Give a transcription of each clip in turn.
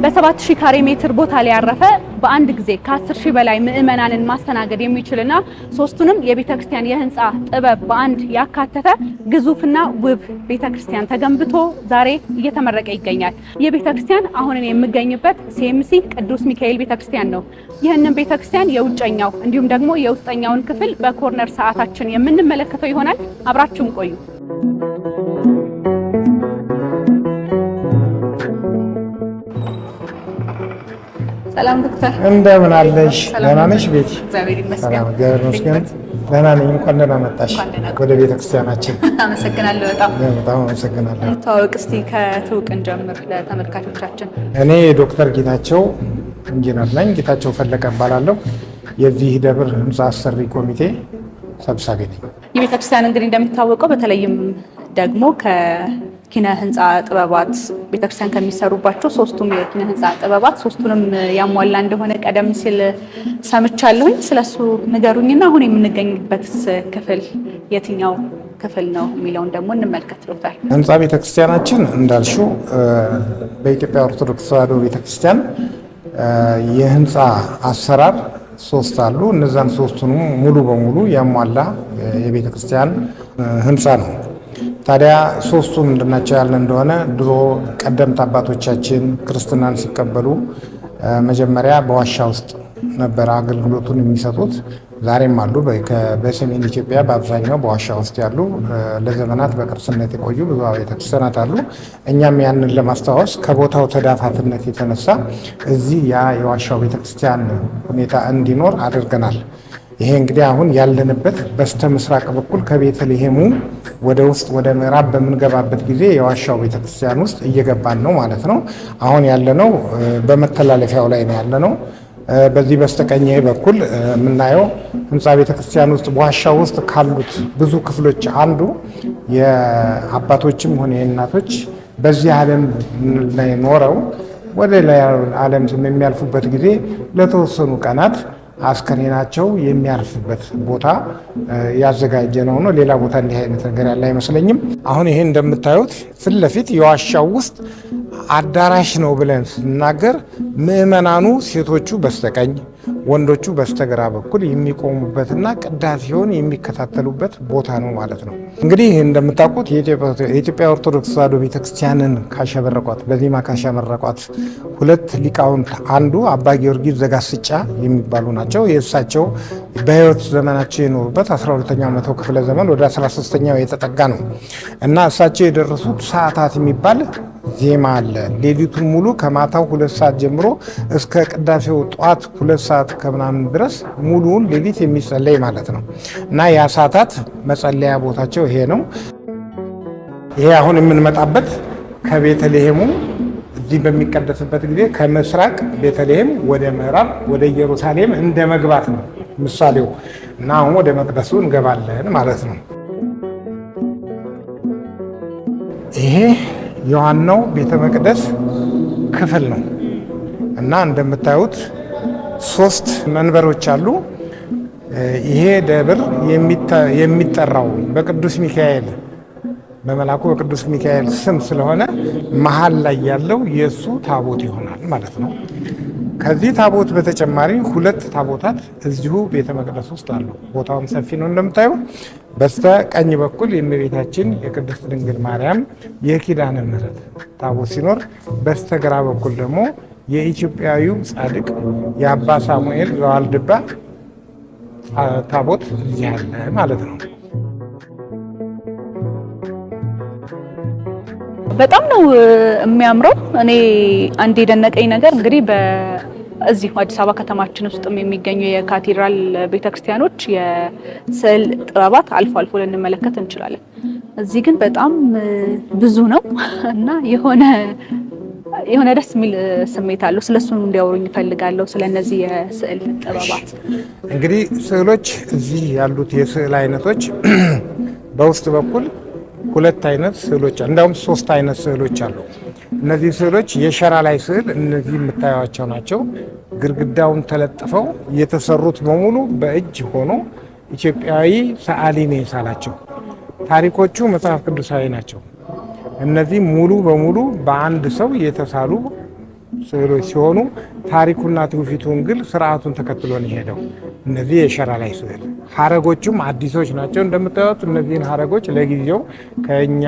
በ7000 ካሬ ሜትር ቦታ ላይ ያረፈ በአንድ ጊዜ ከ10000 በላይ ምዕመናንን ማስተናገድ የሚችልና ሶስቱንም የቤተክርስቲያን የህንፃ ጥበብ በአንድ ያካተተ ግዙፍና ውብ ቤተክርስቲያን ተገንብቶ ዛሬ እየተመረቀ ይገኛል። የቤተክርስቲያን አሁን የምገኝበት ሲኤምሲ ቅዱስ ሚካኤል ቤተክርስቲያን ነው። ይህንን ቤተክርስቲያን የውጨኛው እንዲሁም ደግሞ የውስጠኛውን ክፍል በኮርነር ሰዓታችን የምንመለከተው ይሆናል። አብራችሁን ቆዩ። ሰላም ዶክተር፣ እንደምን አለሽ? ደህና ነሽ? ቤት እግዚአብሔር ይመስገን። ሰላም እግዚአብሔር ይመስገን። ደህና ነኝ። እንኳን ደህና መጣሽ ወደ ቤተክርስቲያናችን። አመሰግናለሁ። በጣም አመሰግናለሁ። ታወቅ እስቲ ከትውቅን ጀምር ለተመልካቾቻችን። እኔ ዶክተር ጌታቸው ኢንጂነር ነኝ። ጌታቸው ፈለቀ እባላለሁ። የዚህ ደብር ህንፃ አሰሪ ኮሚቴ ሰብሳቢ ነኝ። የቤተክርስቲያን እንግዲህ እንደሚታወቀው በተለይም ደግሞ ከኪነ ህንፃ ጥበባት ቤተክርስቲያን ከሚሰሩባቸው ሶስቱም የኪነ ህንፃ ጥበባት ሶስቱንም ያሟላ እንደሆነ ቀደም ሲል ሰምቻለሁኝ። ስለሱ ንገሩኝና አሁን የምንገኝበትስ ክፍል የትኛው ክፍል ነው የሚለውን ደግሞ እንመልከት ዶክተር። ህንፃ ቤተክርስቲያናችን እንዳልሽው በኢትዮጵያ ኦርቶዶክስ ተዋሕዶ ቤተክርስቲያን የህንፃ አሰራር ሶስት አሉ። እነዛን ሶስቱንም ሙሉ በሙሉ ያሟላ የቤተክርስቲያን ህንፃ ነው። ታዲያ ሶስቱ ምንድናቸው ያለ እንደሆነ ድሮ ቀደምት አባቶቻችን ክርስትናን ሲቀበሉ መጀመሪያ በዋሻ ውስጥ ነበር አገልግሎቱን የሚሰጡት። ዛሬም አሉ። በሰሜን ኢትዮጵያ በአብዛኛው በዋሻ ውስጥ ያሉ ለዘመናት በቅርስነት የቆዩ ብዙ ቤተክርስቲያናት አሉ። እኛም ያንን ለማስታወስ ከቦታው ተዳፋትነት የተነሳ እዚህ ያ የዋሻው ቤተክርስቲያን ሁኔታ እንዲኖር አድርገናል። ይሄ እንግዲህ አሁን ያለንበት በስተ ምስራቅ በኩል ከቤተልሔሙ ወደ ውስጥ ወደ ምዕራብ በምንገባበት ጊዜ የዋሻው ቤተክርስቲያን ውስጥ እየገባን ነው ማለት ነው። አሁን ያለነው በመተላለፊያው ላይ ነው ያለነው። በዚህ በስተቀኝ በኩል የምናየው ህንፃ ቤተክርስቲያን ውስጥ በዋሻው ውስጥ ካሉት ብዙ ክፍሎች አንዱ የአባቶችም ሆነ የእናቶች በዚህ ዓለም ላይ ኖረው ወደ ሌላ ዓለም የሚያልፉበት ጊዜ ለተወሰኑ ቀናት አስከሬናቸው የሚያርፍበት ቦታ ያዘጋጀ ነው። ሌላ ቦታ እንዲህ አይነት ነገር ያለ አይመስለኝም። አሁን ይሄ እንደምታዩት ፊት ለፊት የዋሻው ውስጥ አዳራሽ ነው ብለን ስናገር ምዕመናኑ ሴቶቹ በስተቀኝ ወንዶቹ በስተግራ በኩል የሚቆሙበትና ቅዳሴውን የሚከታተሉበት ቦታ ነው ማለት ነው። እንግዲህ እንደምታውቁት የኢትዮጵያ ኦርቶዶክስ ተዋሕዶ ቤተክርስቲያንን ካሸበረቋት በዜማ ካሸበረቋት ሁለት ሊቃውንት አንዱ አባ ጊዮርጊስ ዘጋስጫ የሚባሉ ናቸው። የእሳቸው በህይወት ዘመናቸው የኖሩበት 12ኛው መቶ ክፍለ ዘመን ወደ 13ኛው የተጠጋ ነው እና እሳቸው የደረሱት ሰዓታት የሚባል ዜማ አለ። ሌሊቱን ሙሉ ከማታው 2 ሰዓት ጀምሮ እስከ ቅዳሴው ጠዋት 2 ሰዓት ከምናምን ድረስ ሙሉውን ሌሊት የሚጸለይ ማለት ነው እና ያ ሰዓታት መጸለያ ቦታቸው ይሄ ነው። ይሄ አሁን የምንመጣበት ከቤተልሔሙ እዚህ በሚቀደስበት ጊዜ ከምስራቅ ቤተልሔም ወደ ምዕራብ ወደ ኢየሩሳሌም እንደ መግባት ነው ምሳሌው እና አሁን ወደ መቅደሱ እንገባለን ማለት ነው። ይሄ የዋናው ቤተ መቅደስ ክፍል ነው እና እንደምታዩት 3 መንበሮች አሉ። ይሄ ደብር የሚጠራው በቅዱስ ሚካኤል በመልአኩ በቅዱስ ሚካኤል ስም ስለሆነ መሀል ላይ ያለው የእሱ ታቦት ይሆናል ማለት ነው። ከዚህ ታቦት በተጨማሪ 2 ታቦታት እዚሁ ቤተ መቅደስ ውስጥ አሉ። ቦታውም ሰፊ ነው እንደምታዩ። በስተ ቀኝ በኩል የእመቤታችን የቅድስት ድንግል ማርያም የኪዳነ ምሕረት ታቦት ሲኖር፣ በስተግራ በኩል ደግሞ የኢትዮጵያዊው ጻድቅ የአባ ሳሙኤል ዘዋልድባ ታቦት እዚህ አለ ማለት ነው። በጣም ነው የሚያምረው። እኔ አንድ የደነቀኝ ነገር እንግዲህ እዚሁ አዲስ አበባ ከተማችን ውስጥም የሚገኙ የካቴድራል ቤተክርስቲያኖች የስዕል ጥበባት አልፎ አልፎ ልንመለከት እንችላለን። እዚህ ግን በጣም ብዙ ነው እና የሆነ ደስ የሚል ስሜት አለው። ስለሱ እንዲያወሩኝ እፈልጋለሁ። ስለነዚህ የስዕል ጥበባት እንግዲህ ስዕሎች እዚህ ያሉት የስዕል አይነቶች በውስጥ በኩል 2 አይነት ስዕሎች እንደውም 3 አይነት ስዕሎች አሉ። እነዚህ ስዕሎች የሸራ ላይ ስዕል እነዚህ የምታዩቸው ናቸው። ግድግዳውን ተለጥፈው የተሰሩት በሙሉ በእጅ ሆኖ ኢትዮጵያዊ ሰዓሊ ነው የሳላቸው። ታሪኮቹ መጽሐፍ ቅዱሳዊ ናቸው። እነዚህ ሙሉ በሙሉ በአንድ ሰው የተሳሉ ስዕሎች ሲሆኑ ታሪኩና ትውፊቱን ግን ስርዓቱን ተከትሎ ነው የሄደው። እነዚህ የሸራ ላይ ስዕል ሀረጎቹም አዲሶች ናቸው። እንደምታዩት እነዚህን ሀረጎች ለጊዜው ከኛ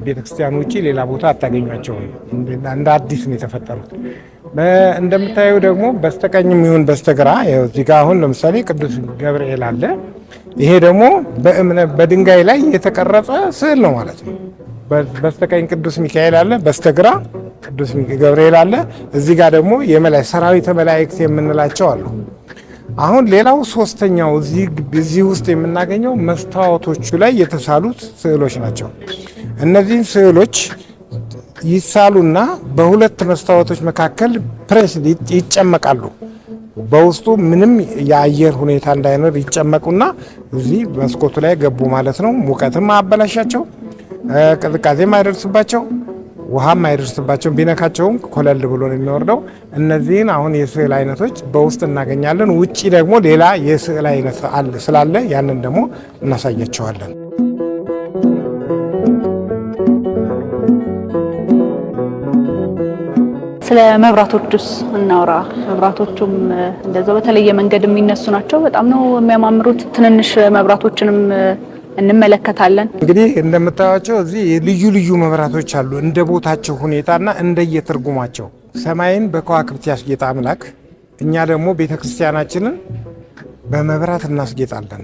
ቤተክርስቲያን ውጭ ሌላ ቦታ አታገኟቸውም። እንደ አዲስ ነው የተፈጠሩት። እንደምታዩ ደግሞ በስተቀኝም ይሁን በስተግራ እዚህ ጋር አሁን ለምሳሌ ቅዱስ ገብርኤል አለ። ይሄ ደግሞ በድንጋይ ላይ የተቀረጸ ስዕል ነው ማለት ነው። በስተቀኝ ቅዱስ ሚካኤል አለ፣ በስተግራ ቅዱስ ገብርኤል አለ። እዚህ ጋር ደግሞ ሰራዊተ መላእክት የምንላቸው አሉ። አሁን ሌላው ሶስተኛው እዚህ ውስጥ የምናገኘው መስታወቶቹ ላይ የተሳሉት ስዕሎች ናቸው። እነዚህን ስዕሎች ይሳሉና በሁለት መስታወቶች መካከል ፕሬስ ይጨመቃሉ። በውስጡ ምንም የአየር ሁኔታ እንዳይኖር ይጨመቁና እዚህ መስኮቱ ላይ ገቡ ማለት ነው። ሙቀትም አበላሻቸው፣ ቅዝቃዜም አይደርስባቸው፣ ውሃም አይደርስባቸው። ቢነካቸውም ኮለል ብሎ ነው የሚወርደው። እነዚህን አሁን የስዕል አይነቶች በውስጥ እናገኛለን። ውጪ ደግሞ ሌላ የስዕል አይነት ስላለ ያንን ደግሞ እናሳያቸዋለን። ስለ መብራቶቹስ እናውራ። መብራቶቹም እንደዛው በተለየ መንገድ የሚነሱ ናቸው። በጣም ነው የሚያማምሩት። ትንንሽ መብራቶችንም እንመለከታለን። እንግዲህ እንደምታዩቸው እዚህ ልዩ ልዩ መብራቶች አሉ፣ እንደ ቦታቸው ሁኔታና እንደየትርጉማቸው። ሰማይን በከዋክብት ያስጌጠ አምላክ፣ እኛ ደግሞ ቤተክርስቲያናችንን በመብራት እናስጌጣለን።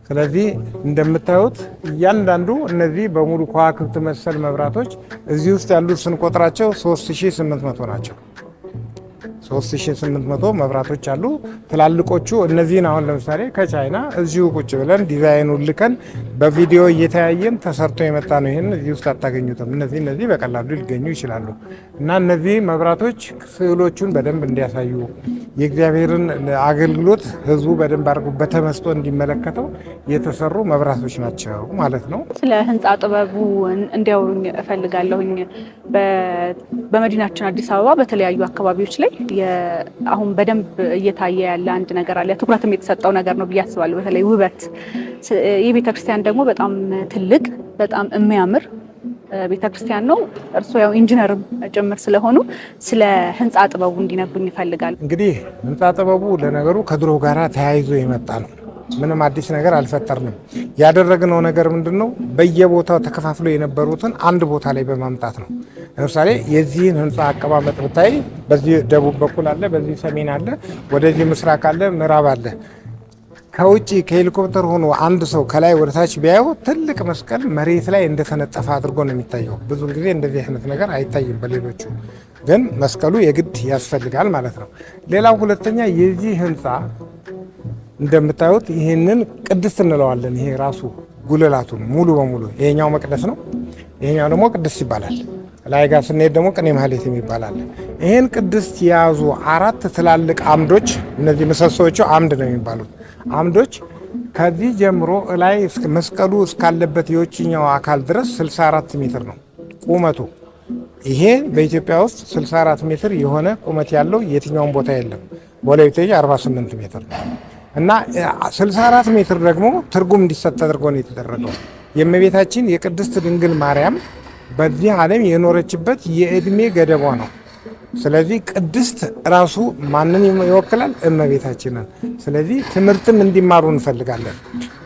ስለዚህ እንደምታዩት እያንዳንዱ እነዚህ በሙሉ ከዋክብት መሰል መብራቶች እዚህ ውስጥ ያሉት ስንቆጥራቸው 3800 ናቸው። 3800 መብራቶች አሉ። ትላልቆቹ እነዚህን አሁን ለምሳሌ ከቻይና እዚሁ ቁጭ ብለን ዲዛይኑን ልከን በቪዲዮ እየተያየን ተሰርቶ የመጣ ነው። ይህን እዚህ ውስጥ አታገኙትም። እነዚህ በቀላሉ ሊገኙ ይችላሉ። እና እነዚህ መብራቶች ስዕሎቹን በደንብ እንዲያሳዩ የእግዚአብሔርን አገልግሎት ህዝቡ በደንብ አድርጎ በተመስጦ እንዲመለከተው የተሰሩ መብራቶች ናቸው ማለት ነው። ስለ ህንፃ ጥበቡ እንዲያወሩኝ እፈልጋለሁኝ። በመዲናችን አዲስ አበባ በተለያዩ አካባቢዎች ላይ አሁን በደንብ እየታየ ያለ አንድ ነገር አለ። ትኩረትም የተሰጠው ነገር ነው ብዬ አስባለሁ። በተለይ ውበት። ይህ ቤተክርስቲያን ደግሞ በጣም ትልቅ በጣም የሚያምር ቤተክርስቲያን ነው። እርስዎ ያው ኢንጂነርም ጭምር ስለሆኑ ስለ ህንፃ ጥበቡ እንዲነግሩኝ ይፈልጋል። እንግዲህ ህንፃ ጥበቡ ለነገሩ ከድሮ ጋራ ተያይዞ የመጣ ነው። ምንም አዲስ ነገር አልፈጠርንም። ያደረግነው ነገር ምንድን ነው? በየቦታው ተከፋፍሎ የነበሩትን አንድ ቦታ ላይ በማምጣት ነው። ለምሳሌ የዚህን ህንፃ አቀማመጥ ብታይ፣ በዚህ ደቡብ በኩል አለ፣ በዚህ ሰሜን አለ፣ ወደዚህ ምስራቅ አለ፣ ምዕራብ አለ። ከውጭ ከሄሊኮፕተር ሆኖ አንድ ሰው ከላይ ወደ ታች ቢያየው ትልቅ መስቀል መሬት ላይ እንደተነጠፈ አድርጎ ነው የሚታየው። ብዙ ጊዜ እንደዚህ አይነት ነገር አይታይም በሌሎቹ፣ ግን መስቀሉ የግድ ያስፈልጋል ማለት ነው። ሌላው ሁለተኛ የዚህ ህንፃ እንደምታዩት ይህንን ቅድስት እንለዋለን። ይሄ ራሱ ጉልላቱን ሙሉ በሙሉ ይሄኛው መቅደስ ነው፣ ይሄኛው ደግሞ ቅድስት ይባላል። ላይ ጋር ስንሄድ ደግሞ ቅኔ ማህሌት ይባላል። ይህን ቅድስት የያዙ 4 ትላልቅ አምዶች፣ እነዚህ ምሰሶዎቹ አምድ ነው የሚባሉት አምዶች ከዚህ ጀምሮ ላይ መስቀሉ እስካለበት የውጭኛው አካል ድረስ 64 ሜትር ነው ቁመቱ። ይሄ በኢትዮጵያ ውስጥ 64 ሜትር የሆነ ቁመት ያለው የትኛውን ቦታ የለም። ወለይቴ 48 ሜትር ነው እና 64 ሜትር ደግሞ ትርጉም እንዲሰጥ ተደርጎ ነው የተደረገው። የእመቤታችን የቅድስት ድንግል ማርያም በዚህ ዓለም የኖረችበት የእድሜ ገደቧ ነው። ስለዚህ ቅድስት ራሱ ማንን ይወክላል? እመቤታችንን። ስለዚህ ትምህርትም እንዲማሩ እንፈልጋለን።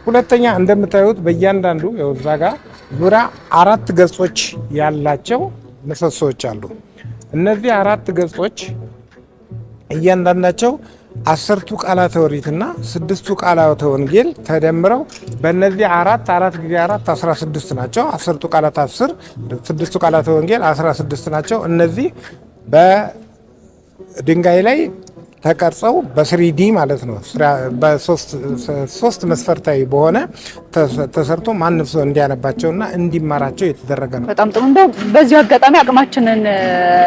ሁለተኛ እንደምታዩት በእያንዳንዱ እዛ ጋር ዙሪያ 4 ገጾች ያላቸው ምሰሶዎች አሉ። እነዚህ 4 ገጾች እያንዳንዳቸው 10ቱ ቃላተ ኦሪትና 6ቱ ቃላተ ወንጌል ተደምረው በእነዚህ 4 ጊዜ 4 16 ናቸው። 10ቱ ቃላት 10፣ 6ቱ ቃላተ ወንጌል 16 ናቸው። እነዚህ በድንጋይ ላይ ተቀርጸው በስሪዲ ማለት ነው በሶስት መስፈርታዊ በሆነ ተሰርቶ ማንም ሰው እንዲያነባቸውና እንዲማራቸው የተደረገ ነው። በጣም ጥሩ። እንደው በዚሁ አጋጣሚ አቅማችንን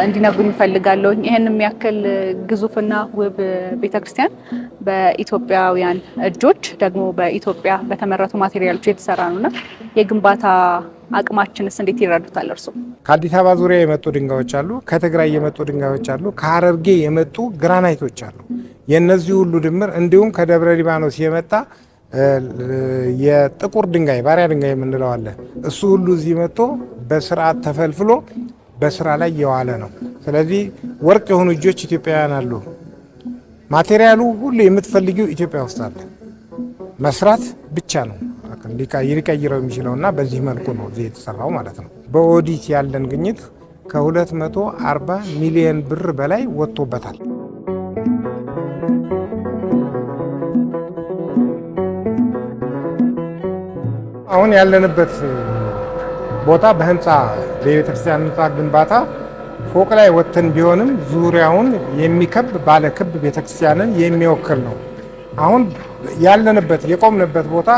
እንዲነግሩኝ እፈልጋለሁ። ይሄን የሚያክል ግዙፍና ውብ ቤተክርስቲያን በኢትዮጵያውያን እጆች ደግሞ በኢትዮጵያ በተመረቱ ማቴሪያሎች የተሰራ ነውና የግንባታ አቅማችንስ እንዴት ይረዱታል እርሱ? ከአዲስ አበባ ዙሪያ የመጡ ድንጋዮች አሉ፣ ከትግራይ የመጡ ድንጋዮች አሉ፣ ከሀረርጌ የመጡ ግራናይቶች አሉ። የነዚህ ሁሉ ድምር እንዲሁም ከደብረ ሊባኖስ የመጣ የጥቁር ድንጋይ ባሪያ ድንጋይ የምንለው አለ። እሱ ሁሉ እዚህ መጥቶ በስርዓት ተፈልፍሎ በስራ ላይ የዋለ ነው። ስለዚህ ወርቅ የሆኑ እጆች ኢትዮጵያውያን አሉ። ማቴሪያሉ ሁሉ የምትፈልጊው ኢትዮጵያ ውስጥ አለ። መስራት ብቻ ነው ሊቀይረው የሚችለው እና በዚህ መልኩ ነው እዚህ የተሰራው ማለት ነው። በኦዲት ያለን ግኝት ከ240 ሚሊዮን ብር በላይ ወጥቶበታል። አሁን ያለንበት ቦታ በህንፃ በቤተክርስቲያን ህንፃ ግንባታ ፎቅ ላይ ወጥተን ቢሆንም ዙሪያውን የሚከብ ባለ ክብ ቤተክርስቲያንን የሚወክል ነው። አሁን ያለንበት የቆምንበት ቦታ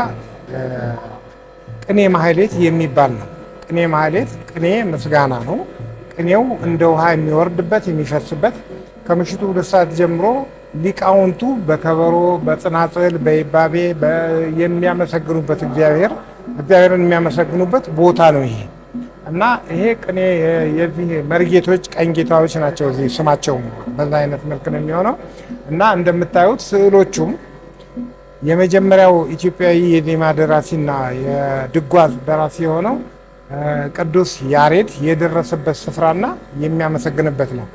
ቅኔ ማህሌት የሚባል ነው። ቅኔ ማህሌት ቅኔ ምስጋና ነው። ቅኔው እንደ ውሃ የሚወርድበት የሚፈስበት ከምሽቱ 2 ሰዓት ጀምሮ ሊቃውንቱ በከበሮ በጽናጽል በይባቤ የሚያመሰግኑበት እግዚአብሔርን የሚያመሰግኑበት ቦታ ነው ይሄ እና ይሄ ቅኔ የዚህ መርጌቶች ቀኝ ጌታዎች ናቸው። እዚህ ስማቸው በዛ አይነት መልክ ነው የሚሆነው እና እንደምታዩት ስዕሎቹም የመጀመሪያው ኢትዮጵያዊ የዜማ ደራሲና የድጓ ደራሲ የሆነው ቅዱስ ያሬድ የደረሰበት ስፍራና የሚያመሰግንበት ነው።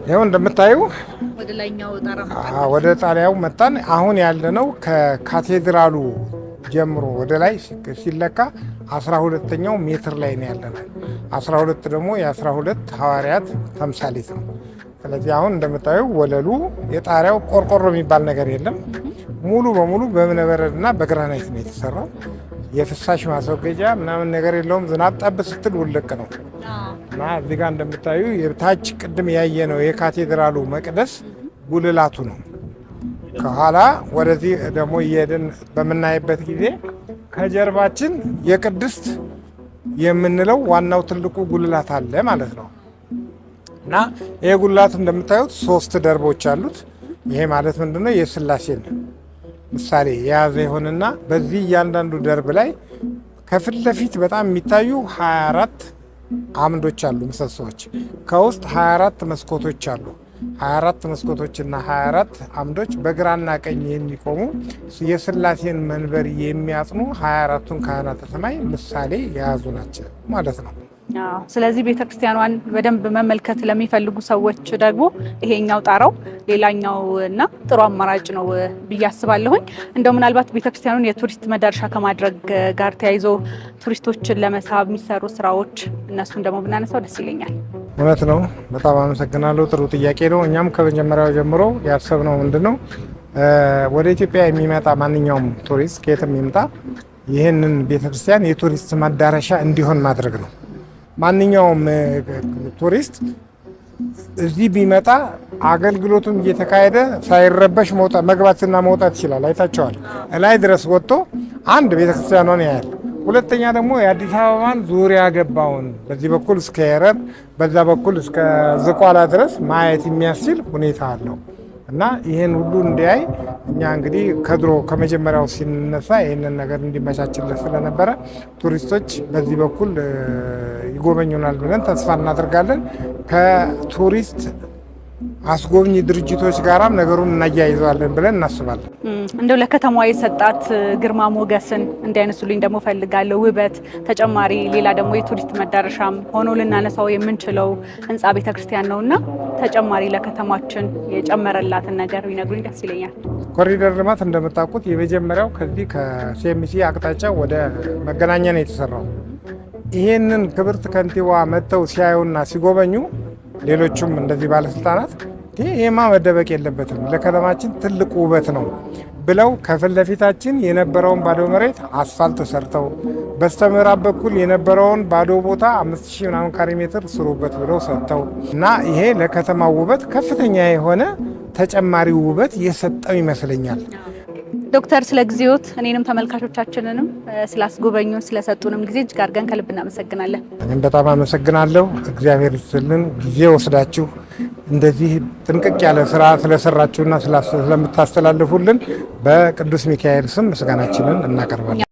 ይኸው እንደምታዩ ወደ ጣሪያው መጣን። አሁን ያለነው ከካቴድራሉ ጀምሮ ወደ ላይ ሲለካ 12ኛው ሜትር ላይ ነው ያለነው። 12 ደግሞ የ12 ሐዋርያት ተምሳሌት ነው። ስለዚህ አሁን እንደምታዩ ወለሉ የጣሪያው ቆርቆሮ የሚባል ነገር የለም። ሙሉ በሙሉ በእብነበረድና በግራናይት ነው የተሰራው። የፍሳሽ ማስወገጃ ምናምን ነገር የለውም። ዝናብ ጠብ ስትል ውልቅ ነው እና እዚህ ጋር እንደምታዩ የታች ቅድም ያየ ነው የካቴድራሉ መቅደስ ጉልላቱ ነው። ከኋላ ወደዚህ ደግሞ እየሄድን በምናይበት ጊዜ ከጀርባችን የቅድስት የምንለው ዋናው ትልቁ ጉልላት አለ ማለት ነው እና ይሄ ጉልላት እንደምታዩት 3 ደርቦች አሉት። ይሄ ማለት ምንድነው? የሥላሴን ምሳሌ የያዘ ይሆንና በዚህ እያንዳንዱ ደርብ ላይ ከፊት ለፊት በጣም የሚታዩ 24 አምዶች አሉ፣ ምሰሶዎች። ከውስጥ 24 መስኮቶች አሉ። 24 መስኮቶችና 24 አምዶች በግራና ቀኝ የሚቆሙ የሥላሴን መንበር የሚያጽኑ 24ቱን ካህናተ ሰማይ ምሳሌ የያዙ ናቸው ማለት ነው። ስለዚህ ቤተክርስቲያኗን በደንብ መመልከት ለሚፈልጉ ሰዎች ደግሞ ይሄኛው ጣራው ሌላኛው እና ጥሩ አማራጭ ነው ብዬ አስባለሁኝ። እንደው ምናልባት ቤተክርስቲያኑን የቱሪስት መዳረሻ ከማድረግ ጋር ተያይዞ ቱሪስቶችን ለመሳብ የሚሰሩ ስራዎች እነሱን ደግሞ ብናነሳው ደስ ይለኛል። እውነት ነው። በጣም አመሰግናለሁ። ጥሩ ጥያቄ ነው። እኛም ከመጀመሪያው ጀምሮ ያሰብነው ምንድነው ወደ ኢትዮጵያ የሚመጣ ማንኛውም ቱሪስት ከየትም ይምጣ ይህንን ቤተክርስቲያን የቱሪስት መዳረሻ እንዲሆን ማድረግ ነው። ማንኛውም ቱሪስት እዚህ ቢመጣ አገልግሎቱም እየተካሄደ ሳይረበሽ መግባትና መውጣት ይችላል። አይታቸዋል። ላይ ድረስ ወጥቶ አንድ ቤተክርስቲያኗን ያያል። ሁለተኛ ደግሞ የአዲስ አበባን ዙሪያ ገባውን በዚህ በኩል እስከ የረር በዛ በኩል እስከ ዝቋላ ድረስ ማየት የሚያስችል ሁኔታ አለው እና ይህን ሁሉ እንዲያይ እኛ እንግዲህ ከድሮ ከመጀመሪያው ሲነሳ ይህንን ነገር እንዲመቻችለት ስለነበረ ቱሪስቶች በዚህ በኩል ይጎበኙናል ብለን ተስፋ እናደርጋለን። ከቱሪስት አስጎብኝ ድርጅቶች ጋራም ነገሩን እናያይዘዋለን ብለን እናስባለን። እንደው ለከተማዋ የሰጣት ግርማ ሞገስን እንዲያነሱልኝ ደግሞ ፈልጋለሁ። ውበት ተጨማሪ ሌላ ደግሞ የቱሪስት መዳረሻም ሆኖ ልናነሳው የምንችለው ህንፃ ቤተክርስቲያን ነውና ተጨማሪ ለከተማችን የጨመረላትን ነገር ቢነግሩኝ ደስ ይለኛል። ኮሪደር ልማት እንደምታውቁት የመጀመሪያው ከዚህ ከሲኤምሲ አቅጣጫ ወደ መገናኛ ነው የተሰራው። ይህንን ክብርት ከንቲባ መጥተው ሲያዩና ሲጎበኙ ሌሎቹም እንደዚህ ባለስልጣናት ይሄማ መደበቅ የለበትም ለከተማችን ትልቅ ውበት ነው ብለው ከፊት ለፊታችን የነበረውን ባዶ መሬት አስፋልት ሰርተው በስተምዕራብ በኩል የነበረውን ባዶ ቦታ 5000 ምናምን ካሬ ሜትር ስሩበት ብለው ሰጥተው እና ይሄ ለከተማው ውበት ከፍተኛ የሆነ ተጨማሪ ውበት የሰጠው ይመስለኛል። ዶክተር ስለ ጊዜዎት እኔንም ተመልካቾቻችንንም ስላስጎበኙ ስለሰጡንም ጊዜ እጅግ አድርገን ከልብ እናመሰግናለን። እኔም በጣም አመሰግናለሁ። እግዚአብሔር ይስጥልን። ጊዜ ወስዳችሁ እንደዚህ ጥንቅቅ ያለ ስራ ስለሰራችሁና ስለምታስተላልፉልን በቅዱስ ሚካኤል ስም ምስጋናችንን እናቀርባለን።